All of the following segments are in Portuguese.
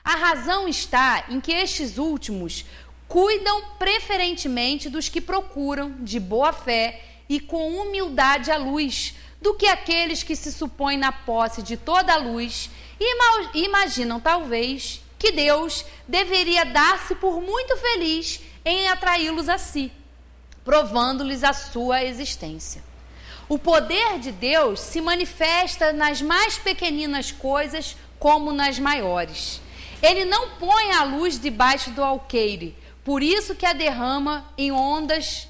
A razão está em que estes últimos cuidam preferentemente dos que procuram, de boa fé e com humildade, a luz, do que aqueles que se supõem na posse de toda a luz e imaginam, talvez, que Deus deveria dar-se por muito feliz em atraí-los a si, provando-lhes a sua existência. O poder de Deus se manifesta nas mais pequeninas coisas como nas maiores. Ele não põe a luz debaixo do alqueire, por isso que a derrama em ondas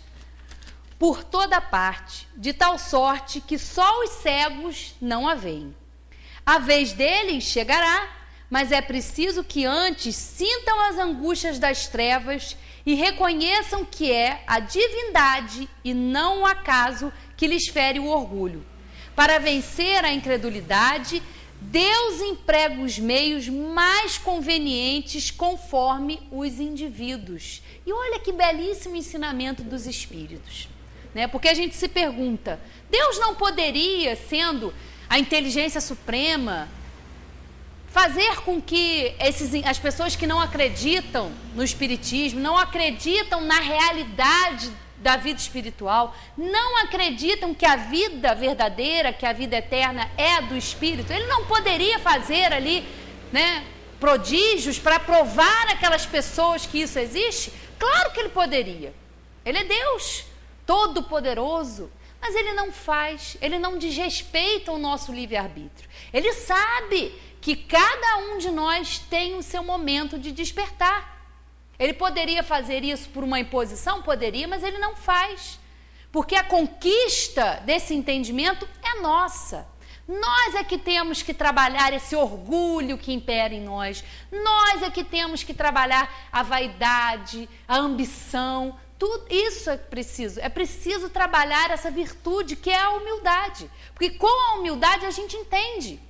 por toda parte, de tal sorte que só os cegos não a veem. A vez deles chegará, mas é preciso que antes sintam as angústias das trevas e reconheçam que é a divindade e não o acaso que lhes fere o orgulho. Para vencer a incredulidade, Deus emprega os meios mais convenientes conforme os indivíduos. E olha que belíssimo ensinamento dos Espíritos, né? Porque a gente se pergunta, Deus não poderia, sendo a inteligência suprema, fazer com que as pessoas que não acreditam no Espiritismo, não acreditam na realidade da vida espiritual, não acreditam que a vida verdadeira, que a vida eterna é do Espírito, ele não poderia fazer ali, né, prodígios para provar aquelas pessoas que isso existe? Claro que ele poderia. Ele é Deus, todo-poderoso, mas ele não faz, ele não desrespeita o nosso livre-arbítrio. Ele sabe que cada um de nós tem o seu momento de despertar. Ele poderia fazer isso por uma imposição? Poderia, mas ele não faz. Porque a conquista desse entendimento é nossa. Nós é que temos que trabalhar esse orgulho que impera em nós. Nós é que temos que trabalhar a vaidade, a ambição. Tudo isso é preciso. É preciso trabalhar essa virtude que é a humildade. Porque com a humildade a gente entende.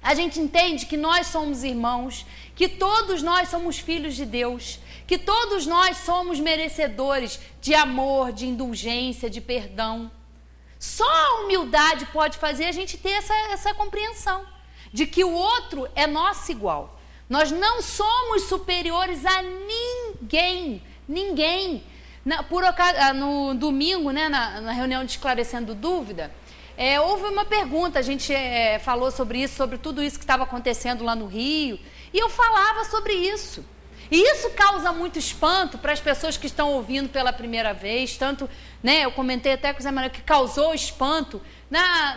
A gente entende que nós somos irmãos, que todos nós somos filhos de Deus, que todos nós somos merecedores de amor, de indulgência, de perdão. Só a humildade pode fazer a gente ter essa compreensão de que o outro é nosso igual. Nós não somos superiores a ninguém, ninguém. No domingo, né, na reunião de Esclarecendo Dúvida, houve uma pergunta, a gente falou sobre isso, sobre tudo isso que estava acontecendo lá no Rio, e eu falava sobre isso. E isso causa muito espanto para as pessoas que estão ouvindo pela primeira vez, tanto, né, eu comentei até com o Zé Manuel que causou espanto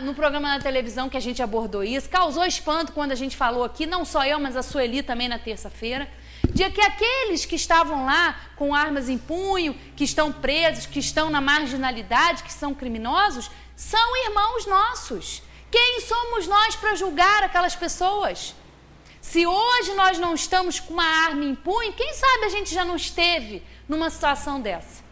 no programa na televisão que a gente abordou isso, causou espanto quando a gente falou aqui, não só eu, mas a Sueli também na terça-feira, de que aqueles que estavam lá com armas em punho, que estão presos, que estão na marginalidade, que são criminosos, são irmãos nossos. Quem somos nós para julgar aquelas pessoas? Se hoje nós não estamos com uma arma em punho, quem sabe a gente já não esteve numa situação dessa?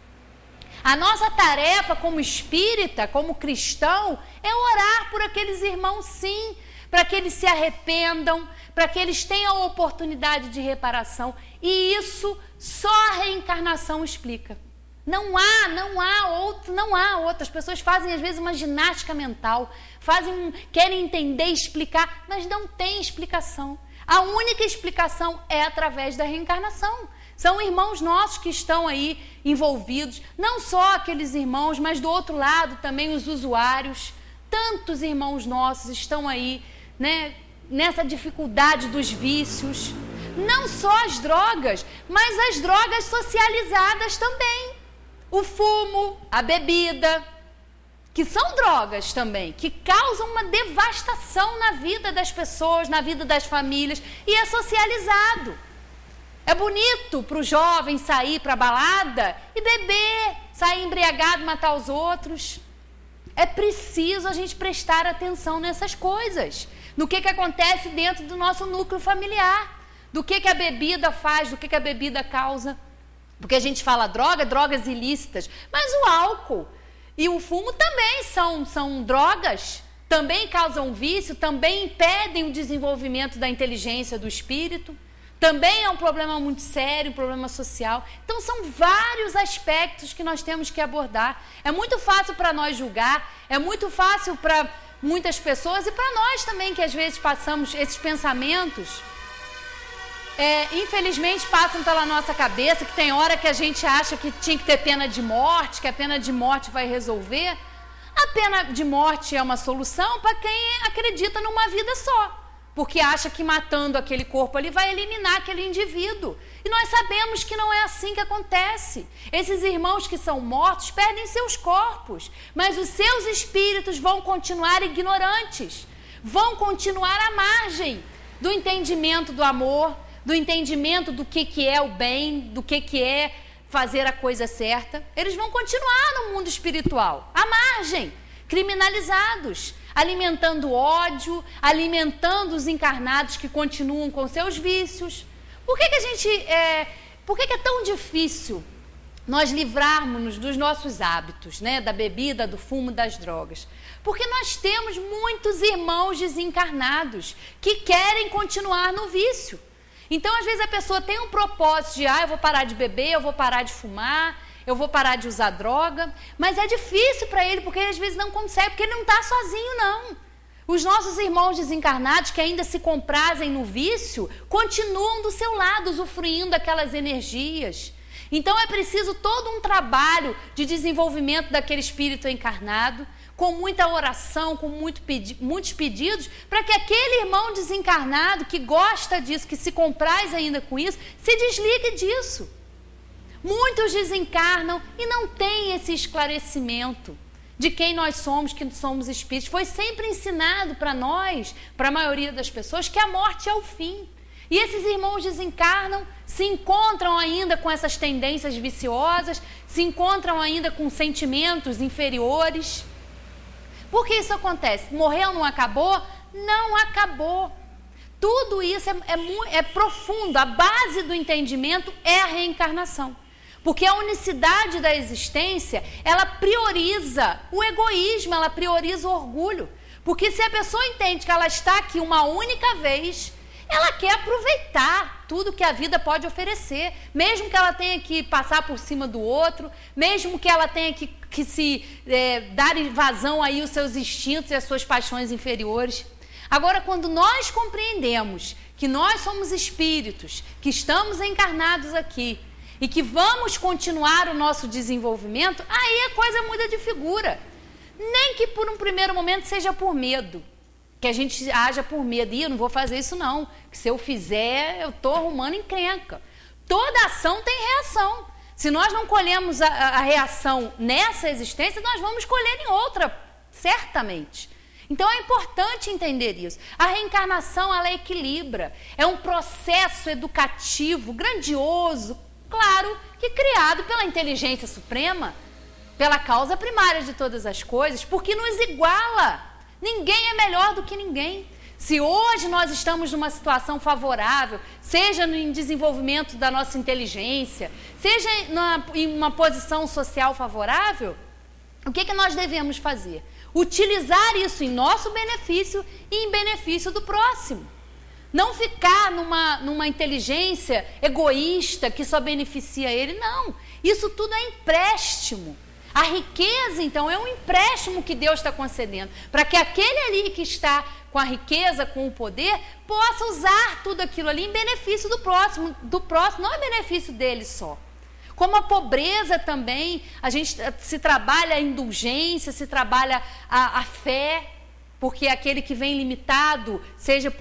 A nossa tarefa como espírita, como cristão, é orar por aqueles irmãos, sim, para que eles se arrependam, para que eles tenham a oportunidade de reparação. E isso só a reencarnação explica. Não há outras pessoas fazem às vezes uma ginástica mental, querem entender, explicar, mas não tem explicação. A única explicação é através da reencarnação. São irmãos nossos que estão aí envolvidos, não só aqueles irmãos, mas do outro lado também os usuários. Tantos irmãos nossos estão aí, né, nessa dificuldade dos vícios. Não só as drogas, mas as drogas socializadas também. O fumo, a bebida, que são drogas também, que causam uma devastação na vida das pessoas, na vida das famílias, e é socializado. É bonito para o jovem sair para a balada e beber, sair embriagado, matar os outros. É preciso a gente prestar atenção nessas coisas, no que acontece dentro do nosso núcleo familiar, do que a bebida faz, do que a bebida causa. Porque a gente fala drogas ilícitas, mas o álcool e o fumo também são drogas, também causam vício, também impedem o desenvolvimento da inteligência do espírito, também é um problema muito sério, um problema social. Então são vários aspectos que nós temos que abordar. É muito fácil para nós julgar, é muito fácil para muitas pessoas e para nós também, que às vezes passamos esses pensamentos. infelizmente passam pela nossa cabeça, que tem hora que a gente acha que tinha que ter pena de morte, que a pena de morte vai resolver. A pena de morte é uma solução para quem acredita numa vida só, porque acha que matando aquele corpo ali vai eliminar aquele indivíduo. E nós sabemos que não é assim que acontece. Esses irmãos que são mortos perdem seus corpos, mas os seus espíritos vão continuar ignorantes, vão continuar à margem do entendimento do amor, do entendimento do que é o bem, do que é fazer a coisa certa. Eles vão continuar no mundo espiritual, à margem, criminalizados, alimentando ódio, alimentando os encarnados que continuam com seus vícios. Por que é tão difícil nós livrarmos-nos dos nossos hábitos, né? Da bebida, do fumo, das drogas? Porque nós temos muitos irmãos desencarnados que querem continuar no vício. Então, às vezes, a pessoa tem um propósito de, eu vou parar de beber, eu vou parar de fumar, eu vou parar de usar droga, mas é difícil para ele, porque ele às vezes não consegue, porque ele não está sozinho, não. Os nossos irmãos desencarnados, que ainda se comprazem no vício, continuam do seu lado, usufruindo daquelas energias. Então, é preciso todo um trabalho de desenvolvimento daquele espírito encarnado, com muita oração, com muitos pedidos, para que aquele irmão desencarnado que gosta disso, que se compraz ainda com isso, se desligue disso. Muitos desencarnam e não têm esse esclarecimento de quem nós somos, que somos espíritos. Foi sempre ensinado para nós, para a maioria das pessoas, que a morte é o fim. E esses irmãos desencarnam, se encontram ainda com essas tendências viciosas, se encontram ainda com sentimentos inferiores. Por que isso acontece? Morreu, não acabou? Não acabou. Tudo isso é profundo. A base do entendimento é a reencarnação. Porque a unicidade da existência, ela prioriza o egoísmo, ela prioriza o orgulho. Porque se a pessoa entende que ela está aqui uma única vez, ela quer aproveitar tudo que a vida pode oferecer, mesmo que ela tenha que passar por cima do outro, mesmo que ela tenha que dar vazão aí aos seus instintos e às suas paixões inferiores. Agora, quando nós compreendemos que nós somos espíritos, que estamos encarnados aqui e que vamos continuar o nosso desenvolvimento, aí a coisa muda de figura. Nem que por um primeiro momento seja por medo, que a gente haja por medo. Eu não vou fazer isso não, que se eu fizer, eu estou arrumando encrenca. Toda ação tem reação. Se nós não colhemos a reação nessa existência, nós vamos colher em outra, certamente. Então é importante entender isso. A reencarnação, ela equilibra. É um processo educativo grandioso, claro, que criado pela inteligência suprema, pela causa primária de todas as coisas, porque nos iguala. Ninguém é melhor do que ninguém. Se hoje nós estamos numa situação favorável, seja no desenvolvimento da nossa inteligência, seja em uma posição social favorável, o que nós devemos fazer? Utilizar isso em nosso benefício e em benefício do próximo. Não ficar numa inteligência egoísta que só beneficia ele, não. Isso tudo é empréstimo. A riqueza, então, é um empréstimo que Deus está concedendo, para que aquele ali que está com a riqueza, com o poder, possa usar tudo aquilo ali em benefício do próximo, não é benefício dele só. Como a pobreza também, a gente se trabalha a indulgência, se trabalha a fé, porque aquele que vem limitado, seja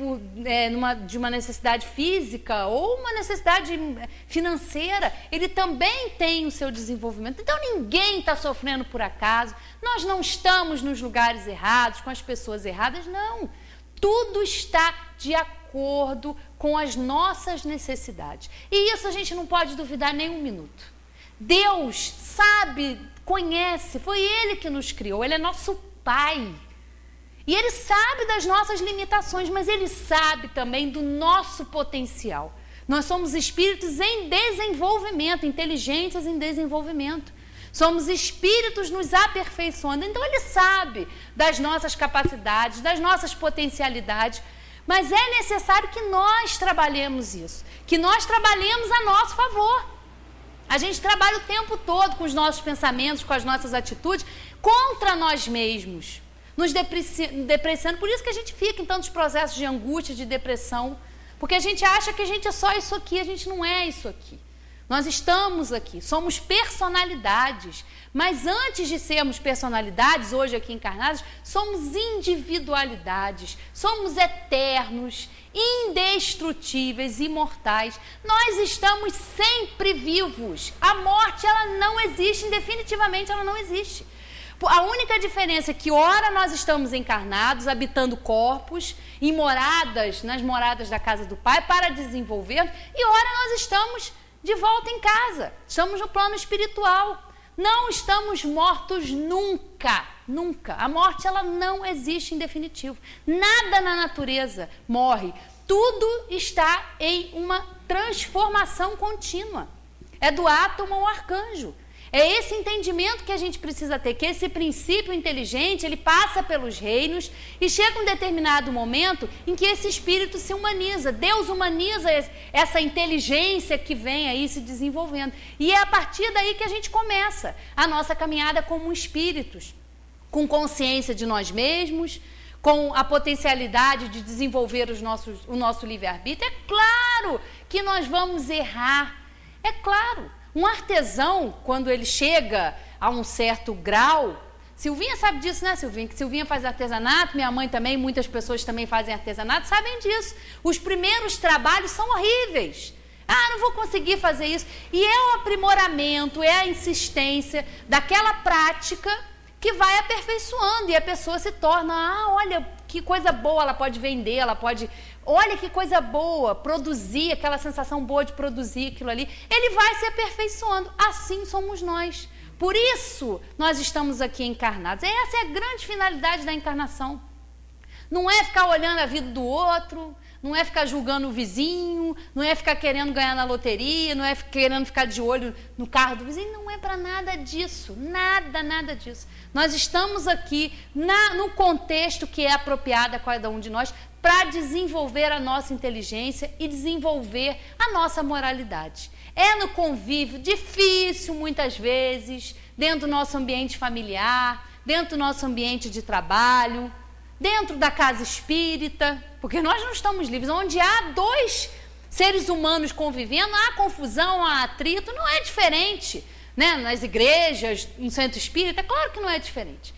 de uma necessidade física ou uma necessidade financeira, ele também tem o seu desenvolvimento. Então ninguém está sofrendo por acaso, nós não estamos nos lugares errados, com as pessoas erradas, não. Tudo está de acordo com as nossas necessidades. E isso a gente não pode duvidar nem um minuto. Deus sabe, conhece, foi Ele que nos criou, Ele é nosso Pai. E Ele sabe das nossas limitações, mas Ele sabe também do nosso potencial. Nós somos espíritos em desenvolvimento, inteligências em desenvolvimento. Somos espíritos nos aperfeiçoando. Então Ele sabe das nossas capacidades, das nossas potencialidades, mas é necessário que nós trabalhemos isso, que nós trabalhemos a nosso favor. A gente trabalha o tempo todo com os nossos pensamentos, com as nossas atitudes, contra nós mesmos, nos depreciando. Por isso que a gente fica em tantos processos de angústia, de depressão, Porque a gente acha que a gente é só isso aqui, a gente não é isso aqui. Nós estamos aqui, somos personalidades, mas antes de sermos personalidades, hoje aqui encarnadas, somos individualidades, somos eternos, indestrutíveis, imortais. Nós estamos sempre vivos. A morte, ela não existe, definitivamente ela não existe. A única diferença é que ora nós estamos encarnados, habitando corpos, em moradas, nas moradas da casa do Pai, para desenvolver, e ora nós estamos de volta em casa, estamos no plano espiritual. Não estamos mortos nunca, nunca. A morte, ela não existe em definitivo. Nada na natureza morre. Tudo está em uma transformação contínua. É do átomo ao arcanjo. É esse entendimento que a gente precisa ter, que esse princípio inteligente, ele passa pelos reinos e chega um determinado momento em que esse espírito se humaniza. Deus humaniza essa inteligência que vem aí se desenvolvendo. E é a partir daí que a gente começa a nossa caminhada como espíritos, com consciência de nós mesmos, com a potencialidade de desenvolver o nosso livre-arbítrio. É claro que nós vamos errar, é claro. Um artesão, quando ele chega a um certo grau, Silvinha sabe disso, né, Silvinha? Que Silvinha faz artesanato, minha mãe também, muitas pessoas também fazem artesanato, sabem disso. Os primeiros trabalhos são horríveis. Ah, não vou conseguir fazer isso. E é o aprimoramento, é a insistência daquela prática que vai aperfeiçoando e a pessoa se torna, olha, que coisa boa, ela pode vender, ela pode... Olha que coisa boa, produzir, aquela sensação boa de produzir aquilo ali. Ele vai se aperfeiçoando. Assim somos nós. Por isso, nós estamos aqui encarnados. Essa é a grande finalidade da encarnação. Não é ficar olhando a vida do outro, não é ficar julgando o vizinho, não é ficar querendo ganhar na loteria, não é querendo ficar de olho no carro do vizinho. Não é para nada disso. Nada, nada disso. Nós estamos aqui no contexto que é apropriado a cada um de nós, para desenvolver a nossa inteligência e desenvolver a nossa moralidade. É no convívio, difícil muitas vezes, dentro do nosso ambiente familiar, dentro do nosso ambiente de trabalho, dentro da casa espírita, porque nós não estamos livres. Onde há dois seres humanos convivendo, há confusão, há atrito, não é diferente, né? Nas igrejas, no centro espírita, é claro que não é diferente.